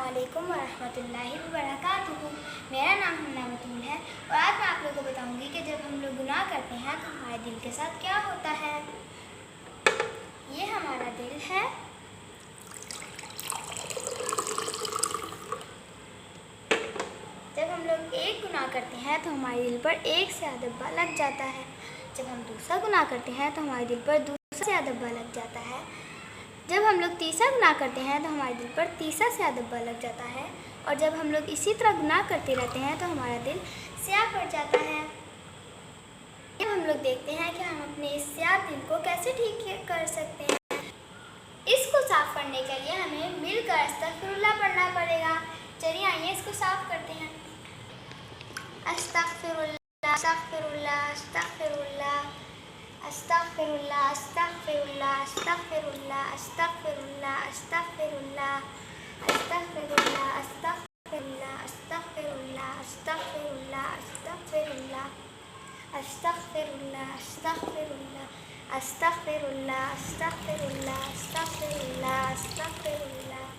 अस्सलामुअलैकुम वरहमतुल्लाहि वबरकातुहू। मेरा नाम हन्नावतुल है और आज मैं आप लोगों को बताऊंगी कि जब हम लोग गुनाह करते हैं तो हमारे दिल के साथ क्या होता है। ये हमारा दिल है। जब हम लोग एक गुनाह करते हैं तो हमारे दिल पर एक से ज़्यादा दब्बा लग जाता है। जब हम दूसरा गुनाह करते हैं तो हमारे दिल पर दूसरा से ज़्यादा दब्बा लग जाता है। जब हम लोग तीसरा गुनाह करते हैं तो हमारे दिल पर तीसरा से ज़्यादा दब्बा लग जाता है। और जब हम लोग इसी तरह गुनाह करते रहते हैं तो हमारा दिल स्याह पड़ जाता है। अब हम लोग देखते हैं कि हम अपने इस स्याह दिल को कैसे ठीक कर सकते हैं। इसको साफ़ करने के लिए हमें मिलकर अस्तगफिरुल्लाह पढ़ना पड़ेगा। चलिए आइए इसको साफ़ करते हैं। अस्तगफिरुल्लाह अस्तगफिरुल्लाह अस्तगफिरुल्लाह अस्तगफिरुल्लाह अस्तगफिरुल्लाह अस्तगफिरुल्लाह अस्तगफिरुल्लाह अस्तगफिरुल्लाह अस्तगफिरुल्लाह अस्तगफिरुल्लाह अस्तगफिरुल्लाह अस्तगफिरुल्लाह अस्तगफिरुल्लाह अस्तगफिरुल्लाह अस्तगफिरुल्लाह अस्तगफिरुल्लाह अस्तगफिरुल्लाह अस्तगफिरुल्लाह अस्तगफिरुल्लाह।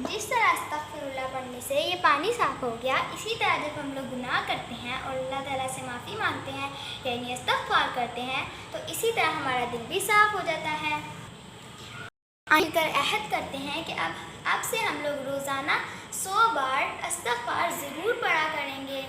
जिस तरह अस्तगफिरुल्लाह पढ़ने से ये पानी साफ़ हो गया, इसी तरह जब हम लोग गुनाह करते हैं और अल्लाह ताला से माफ़ी मांगते हैं यानी इस्तग़फ़ार करते हैं तो इसी तरह हमारा दिल भी साफ़ हो जाता है। मिलकर अहद करते हैं कि अब से हम लोग रोज़ाना 100 बार इस्तग़फ़ार ज़रूर पढ़ा करेंगे।